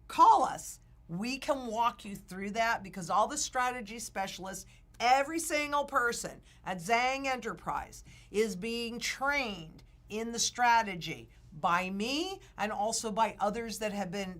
call us. We can walk you through that because all the strategy specialists, every single person at Zang Enterprise is being trained in the strategy by me and also by others that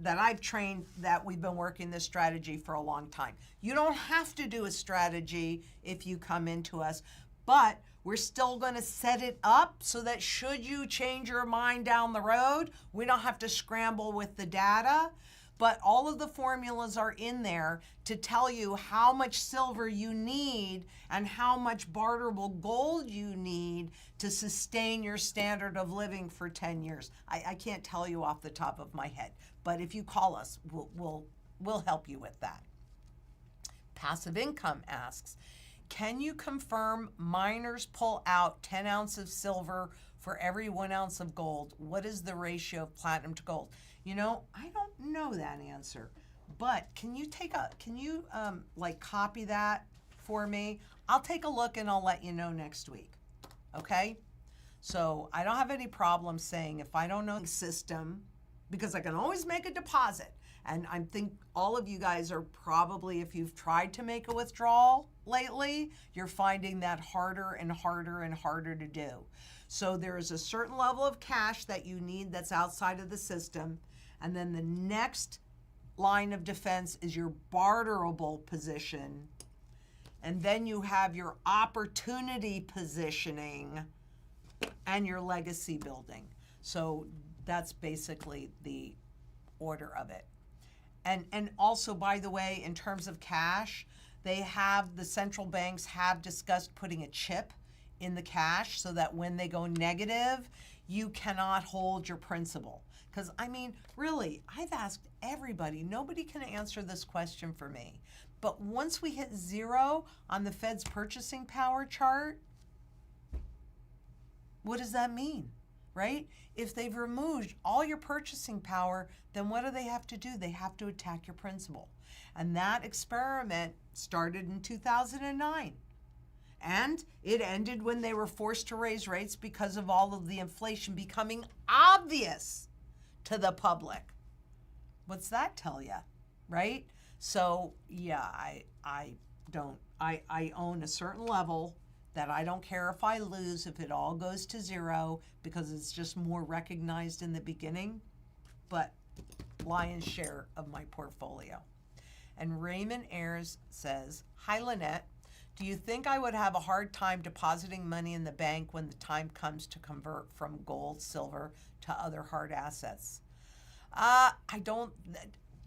I've trained that we've been working this strategy for a long time. You don't have to do a strategy if you come into us, but we're still going to set it up so that should you change your mind down the road, we don't have to scramble with the data. But all of the formulas are in there to tell you how much silver you need and how much barterable gold you need to sustain your standard of living for 10 years. I can't tell you off the top of my head, but if you call us, we'll help you with that. Passive Income asks, can you confirm miners pull out 10 ounces of silver for every 1 ounce of gold? What is the ratio of platinum to gold? You know, I don't know that answer, but can you copy that for me? I'll take a look and I'll let you know next week. Okay? So I don't have any problem saying if I don't know the system, because I can always make a deposit. And I think all of you guys are probably, if you've tried to make a withdrawal lately, you're finding that harder and harder and harder to do. So there is a certain level of cash that you need that's outside of the system. And then the next line of defense is your barterable position. And then you have your opportunity positioning and your legacy building. So that's basically the order of it. And also, by the way, in terms of cash, the central banks have discussed putting a chip in the cash so that when they go negative, you cannot hold your principal. Because, really, I've asked everybody. Nobody can answer this question for me. But once we hit 0 on the Fed's purchasing power chart, what does that mean, right? If they've removed all your purchasing power, then what do they have to do? They have to attack your principal. And that experiment started in 2009. And it ended when they were forced to raise rates because of all of the inflation becoming obvious to the public. What's that tell you, right? So yeah, I own a certain level that I don't care if I lose, if it all goes to 0, because it's just more recognized in the beginning, but lion's share of my portfolio. And Raymond Ayers says, hi Lynette, do you think I would have a hard time depositing money in the bank when the time comes to convert from gold, silver to other hard assets? I don't,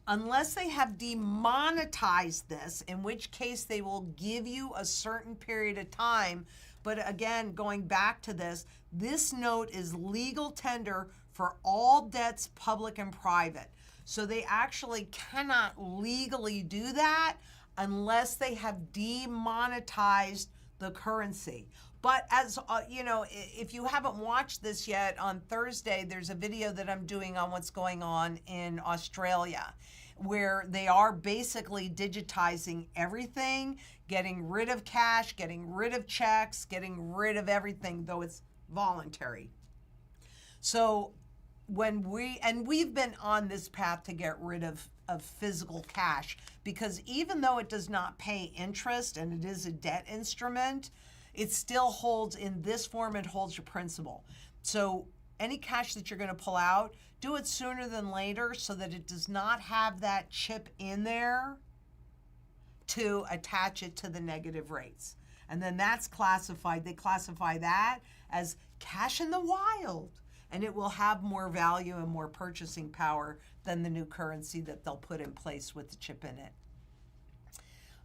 unless they have demonetized this, in which case they will give you a certain period of time. But again, going back to this note is legal tender for all debts, public and private. So they actually cannot legally do that unless they have demonetized the currency. But as if you haven't watched this yet, on Thursday, there's a video that I'm doing on what's going on in Australia, where they are basically digitizing everything, getting rid of cash, getting rid of checks, getting rid of everything, though it's voluntary. So we've been on this path to get rid of physical cash, because even though it does not pay interest and it is a debt instrument, it still holds, in this form, it holds your principal. So any cash that you're going to pull out, do it sooner than later so that it does not have that chip in there to attach it to the negative rates. And then that's classified, they classify that as cash in the wild, and it will have more value and more purchasing power than the new currency that they'll put in place with the chip in it.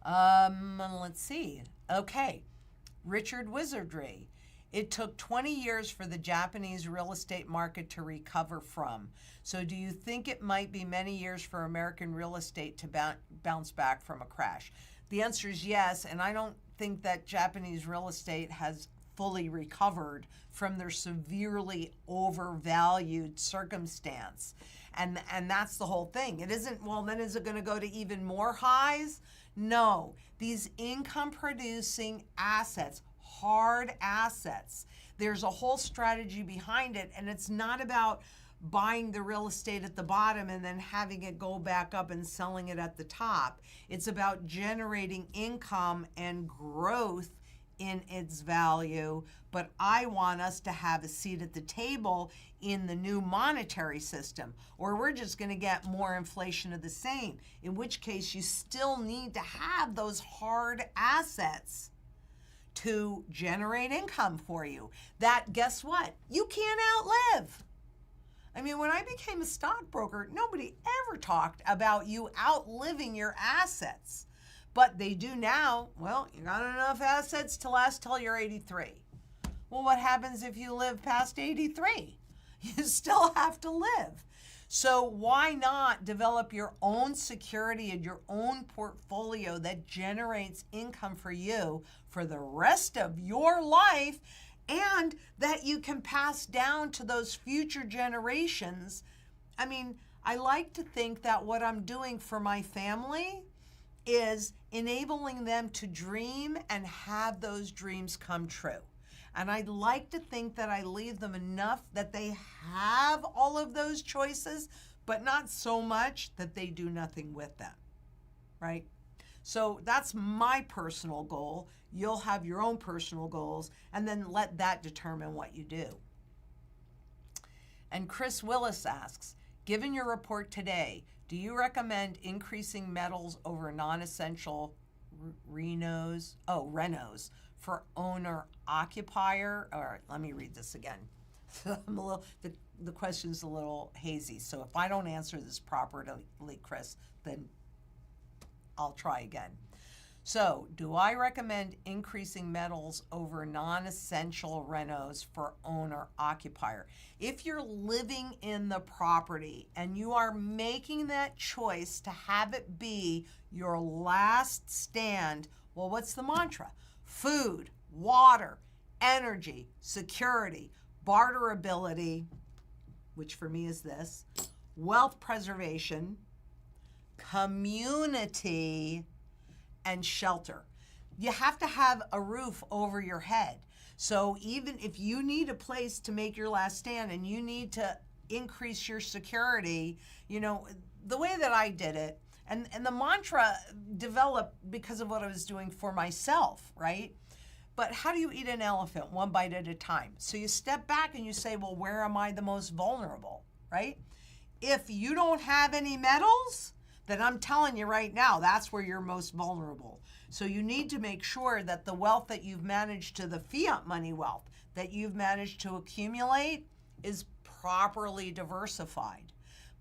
Let's see. Okay, Richard Wizardry. It took 20 years for the Japanese real estate market to recover from. So do you think it might be many years for American real estate to bounce back from a crash? The answer is yes, and I don't think that Japanese real estate has fully recovered from their severely overvalued circumstance. And that's the whole thing. It isn't, well, then is it going to go to even more highs? No. These income producing assets, hard assets, there's a whole strategy behind it, and it's not about buying the real estate at the bottom and then having it go back up and selling it at the top. It's about generating income and growth in its value. But I want us to have a seat at the table in the new monetary system, or we're just going to get more inflation of the same, in which case you still need to have those hard assets to generate income for you that, guess what, you can't outlive. I mean, when I became a stockbroker, nobody ever talked about you outliving your assets. But they do now. Well, you got enough assets to last till you're 83. Well, what happens if you live past 83? You still have to live. So why not develop your own security and your own portfolio that generates income for you for the rest of your life, and that you can pass down to those future generations? I mean, I like to think that what I'm doing for my family is enabling them to dream and have those dreams come true. And I'd like to think that I leave them enough that they have all of those choices, but not so much that they do nothing with them, right? So that's my personal goal. You'll have your own personal goals, and then let that determine what you do. And Chris Willis asks, given your report today, do you recommend increasing metals over non-essential renos for owner-occupier? All right, let me read this again. The question's a little hazy, so if I don't answer this properly, Chris, then I'll try again. So, do I recommend increasing metals over non-essential renos for owner-occupier? If you're living in the property and you are making that choice to have it be your last stand, well, what's the mantra? Food, water, energy, security, barterability, which for me is this, wealth preservation, community, and shelter. You have to have a roof over your head. So even if you need a place to make your last stand and you need to increase your security, you know, the way that I did it, and the mantra developed because of what I was doing for myself, right? But how do you eat an elephant? One bite at a time. So you step back and you say, well, where am I the most vulnerable, right? If you don't have any metals, then I'm telling you right now, that's where you're most vulnerable. So you need to make sure that the wealth that you've managed to, the fiat money wealth that you've managed to accumulate, is properly diversified.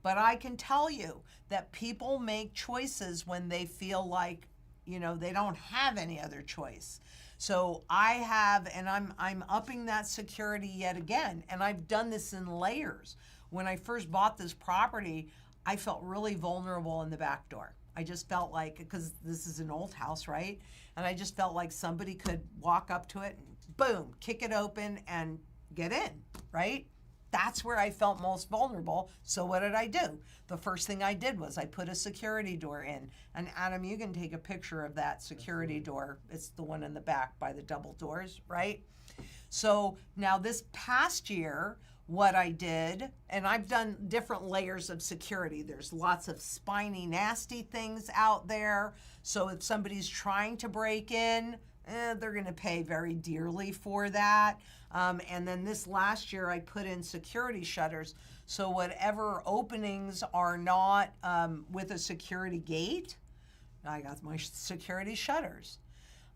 But I can tell you that people make choices when they feel like, you know, they don't have any other choice. So I have, and I'm upping that security yet again, and I've done this in layers. When I first bought this property, I felt really vulnerable in the back door. I just felt like, because this is an old house, right? And I just felt like somebody could walk up to it and boom, kick it open and get in, right? That's where I felt most vulnerable. So what did I do? The first thing I did was I put a security door in. And Adam, you can take a picture of that security door. It's the one in the back by the double doors, right? So now this past year, what I did, and I've done different layers of security. There's lots of spiny, nasty things out there. So if somebody's trying to break in, they're going to pay very dearly for that. And then this last year, I put in security shutters. So whatever openings are not with a security gate, I got my security shutters.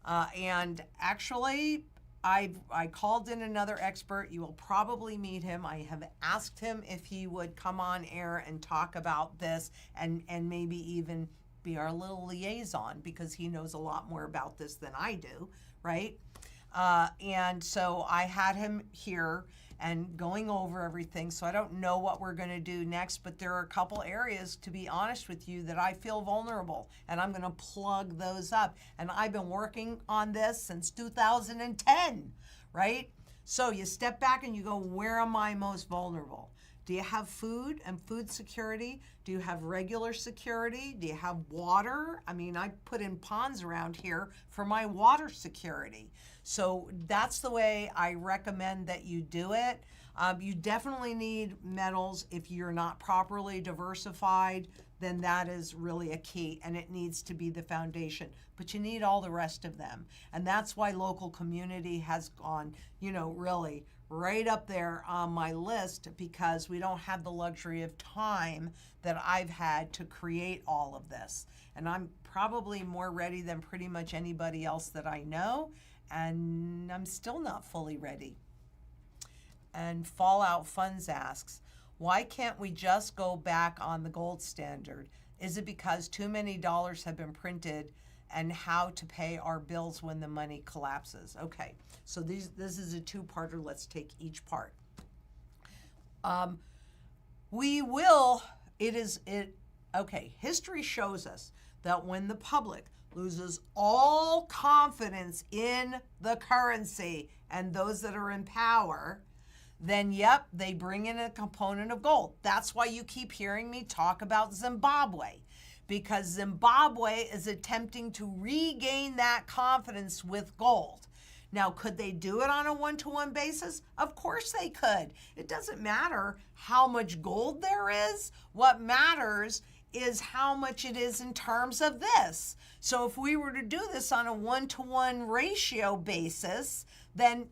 And actually, I called in another expert. You will probably meet him. I have asked him if he would come on air and talk about this and maybe even be our little liaison, because he knows a lot more about this than I do, right? And so I had him here and going over everything. So I don't know what we're going to do next, but there are a couple areas, to be honest with you, that I feel vulnerable, and I'm going to plug those up. And I've been working on this since 2010, right? So you step back and you go, where am I most vulnerable? Do you have food and food security? Do you have regular security? Do you have water? I mean, I put in ponds around here for my water security. So that's the way I recommend that you do it. You definitely need metals. If you're not properly diversified, then that is really a key, and it needs to be the foundation. But you need all the rest of them. And that's why local community has gone, really right up there on my list, because we don't have the luxury of time that I've had to create all of this. And I'm probably more ready than pretty much anybody else that I know, and I'm still not fully ready. And Fallout Funds asks, why can't we just go back on the gold standard? Is it because too many dollars have been printed, and how to pay our bills when the money collapses? Okay, so this is a two-parter. Let's take each part. History shows us that when the public loses all confidence in the currency and those that are in power, then they bring in a component of gold. That's why you keep hearing me talk about Zimbabwe, because Zimbabwe is attempting to regain that confidence with gold. Now, could they do it on a one-to-one basis? Of course they could. It doesn't matter how much gold there is. What matters is how much it is in terms of this. So if we were to do this on a one-to-one ratio basis, then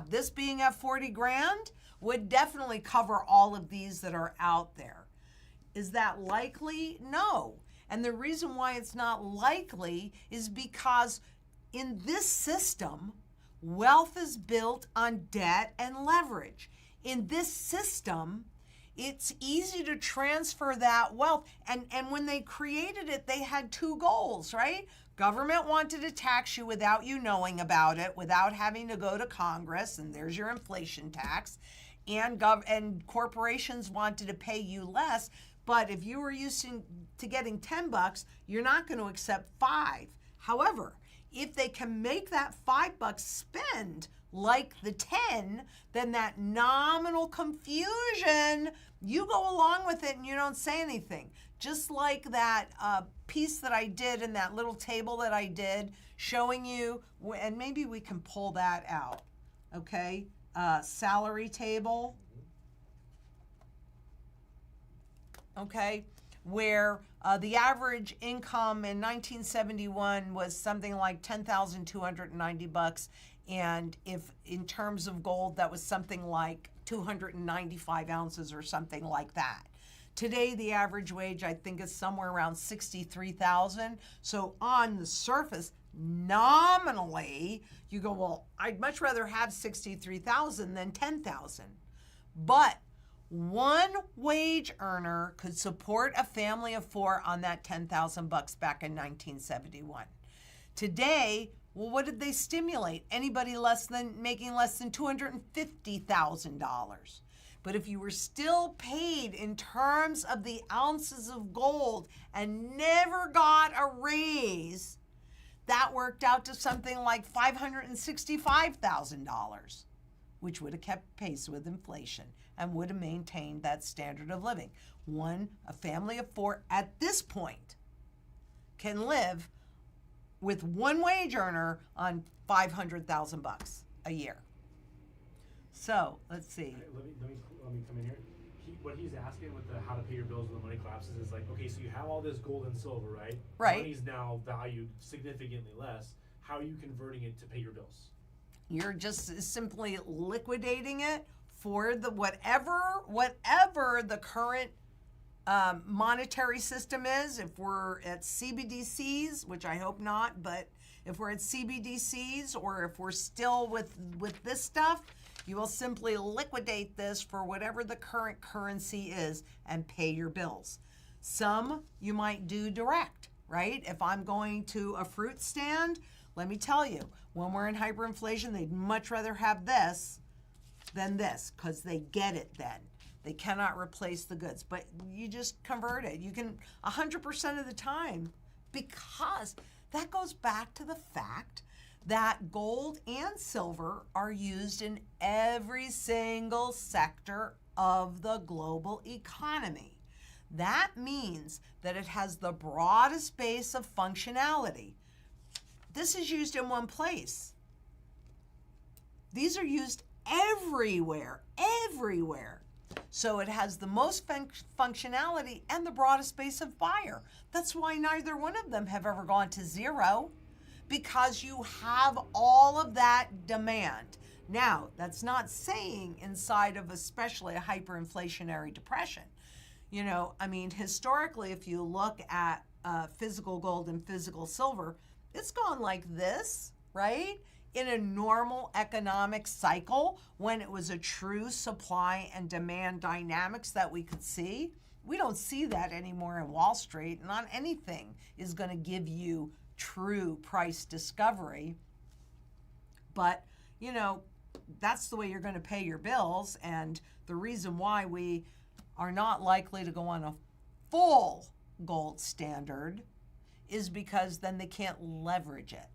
this being at 40 grand would definitely cover all of these that are out there. Is that likely? No. And the reason why it's not likely is because in this system, wealth is built on debt and leverage. In this system, it's easy to transfer that wealth. And when they created it, they had two goals, right? Government wanted to tax you without you knowing about it, without having to go to Congress, and there's your inflation tax. And corporations wanted to pay you less, but if you were used to getting $10, you're not going to accept $5. However, if they can make that $5 spend like the 10, then that nominal confusion, you go along with it and you don't say anything. Just like that piece that I did in that little table that I did showing you, and maybe we can pull that out, okay? Salary table, okay, where the average income in 1971 was something like $10,290, and if in terms of gold, that was something like 295 ounces or something like that. Today, the average wage, I think, is somewhere around 63,000. So on the surface, nominally, you go, well, I'd much rather have 63,000 than 10,000. But one wage earner could support a family of four on that $10,000 back in 1971. Today, well, what did they stimulate? Anybody making less than $250,000. But if you were still paid in terms of the ounces of gold and never got a raise, that worked out to something like $565,000, which would have kept pace with inflation and would have maintained that standard of living. A family of four at this point can live with one wage earner on $500,000 a year. So let's see. Let me come in here. What he's asking with the how to pay your bills when the money collapses is like, okay, so you have all this gold and silver, right? Right. Money's now valued significantly less. How are you converting it to pay your bills? You're just simply liquidating it for the whatever the current monetary system is. If we're at CBDCs, which I hope not, but if we're at CBDCs or if we're still with this stuff, you will simply liquidate this for whatever the current currency is and pay your bills. Some you might do direct, right? If I'm going to a fruit stand, let me tell you, when we're in hyperinflation, they'd much rather have this than this because they get it then. They cannot replace the goods, but you just convert it. You can 100% of the time, because that goes back to the fact that gold and silver are used in every single sector of the global economy. That means that it has the broadest base of functionality. This is used in one place. These are used everywhere. So it has the most functionality and the broadest base of buyer. That's why neither one of them have ever gone to zero, because you have all of that demand. Now, that's not saying inside of especially a hyperinflationary depression. You know, I mean, historically, if you look at physical gold and physical silver, it's gone like this, right? In a normal economic cycle, when it was a true supply and demand dynamics that we could see. We don't see that anymore in Wall Street. Not anything is going to give you true price discovery. But, you know, that's the way you're going to pay your bills. And the reason why we are not likely to go on a full gold standard is because then they can't leverage it.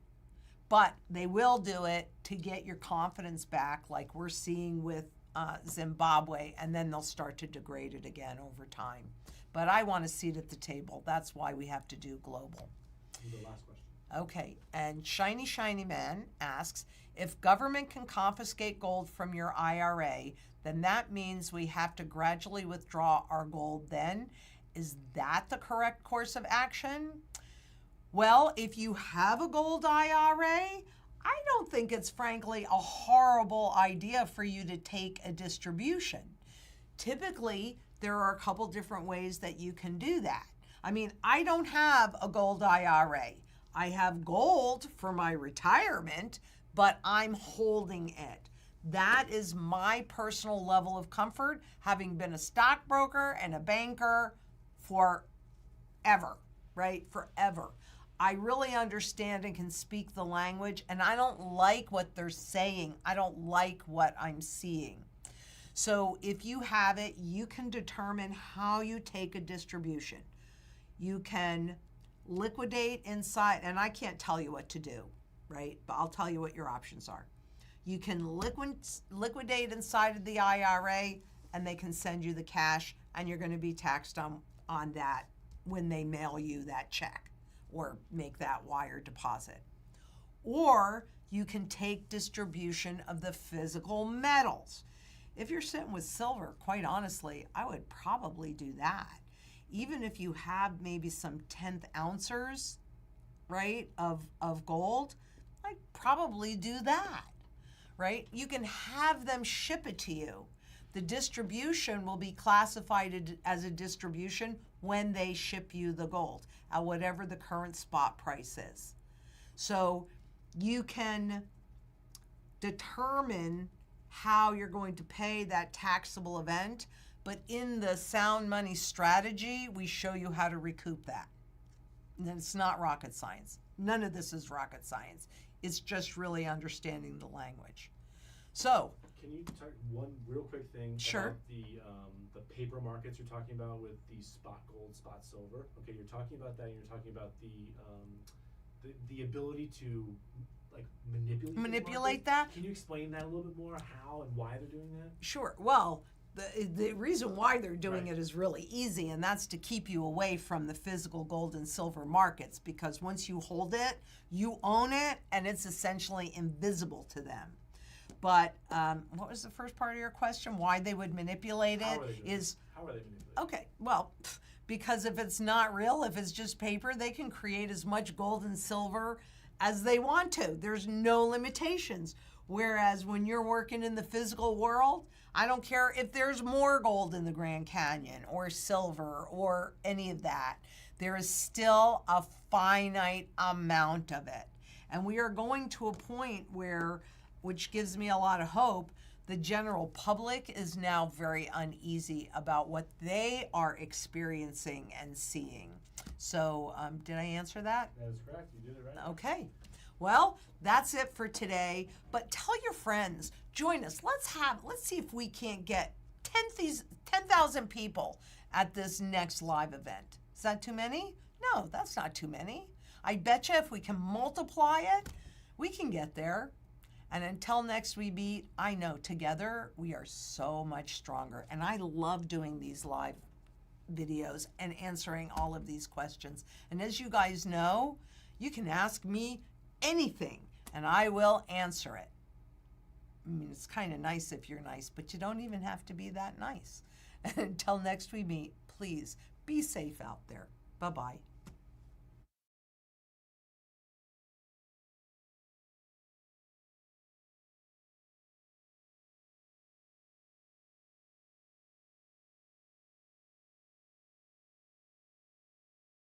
But they will do it to get your confidence back, like we're seeing with Zimbabwe, and then they'll start to degrade it again over time. But I want a seat at the table. That's why we have to do global. The last question. Okay, and Shiny Man asks, if government can confiscate gold from your IRA, then that means we have to gradually withdraw our gold then? Is that the correct course of action? Well, if you have a gold IRA, I don't think it's frankly a horrible idea for you to take a distribution. Typically, there are a couple different ways that you can do that. I mean, I don't have a gold IRA. I have gold for my retirement, but I'm holding it. That is my personal level of comfort, having been a stockbroker and a banker forever, right? Forever. I really understand and can speak the language, and I don't like what they're saying. I don't like what I'm seeing. So if you have it, you can determine how you take a distribution. You can liquidate inside, and I can't tell you what to do, right? But I'll tell you what your options are. You can liquidate inside of the IRA, and they can send you the cash, and you're going to be taxed on that when they mail you that check or make that wire deposit. Or you can take distribution of the physical metals. If you're sitting with silver, quite honestly, I would probably do that. Even if you have maybe some 10th ounces, right, of gold, I'd probably do that, right? You can have them ship it to you. The distribution will be classified as a distribution when they ship you the gold at whatever the current spot price is. So you can determine how you're going to pay that taxable event, but in the sound money strategy, we show you how to recoup that. And it's not rocket science. None of this is rocket science. It's just really understanding the language. So, can you talk one real quick thing Sure. about the paper markets you're talking about with the spot gold, spot silver? Okay, you're talking about that, and you're talking about the ability to like manipulate that? Can you explain that a little bit more? How and why they're doing that? Sure. Well, the reason why they're doing Right. it is really easy, and that's to keep you away from the physical gold and silver markets, because once you hold it, you own it, and it's essentially invisible to them. But what was the first part of your question? Why they would manipulate it How are they doing is, it? How are they manipulating? okay, well, because if it's not real, if it's just paper, they can create as much gold and silver as they want to. There's no limitations. Whereas when you're working in the physical world, I don't care if there's more gold in the Grand Canyon or silver or any of that. There is still a finite amount of it. And we are going to a point where, which gives me a lot of hope, the general public is now very uneasy about what they are experiencing and seeing. So, did I answer that? That is correct. You did it right. Okay. Well, that's it for today. But tell your friends, join us. Let's see if we can't get 10,000 people at this next live event. Is that too many? No, that's not too many. I bet you if we can multiply it, we can get there. And until next we meet, I know together we are so much stronger. And I love doing these live videos and answering all of these questions. And as you guys know, you can ask me anything and I will answer it. I mean, it's kind of nice if you're nice, but you don't even have to be that nice. And until next we meet, please be safe out there. Bye-bye.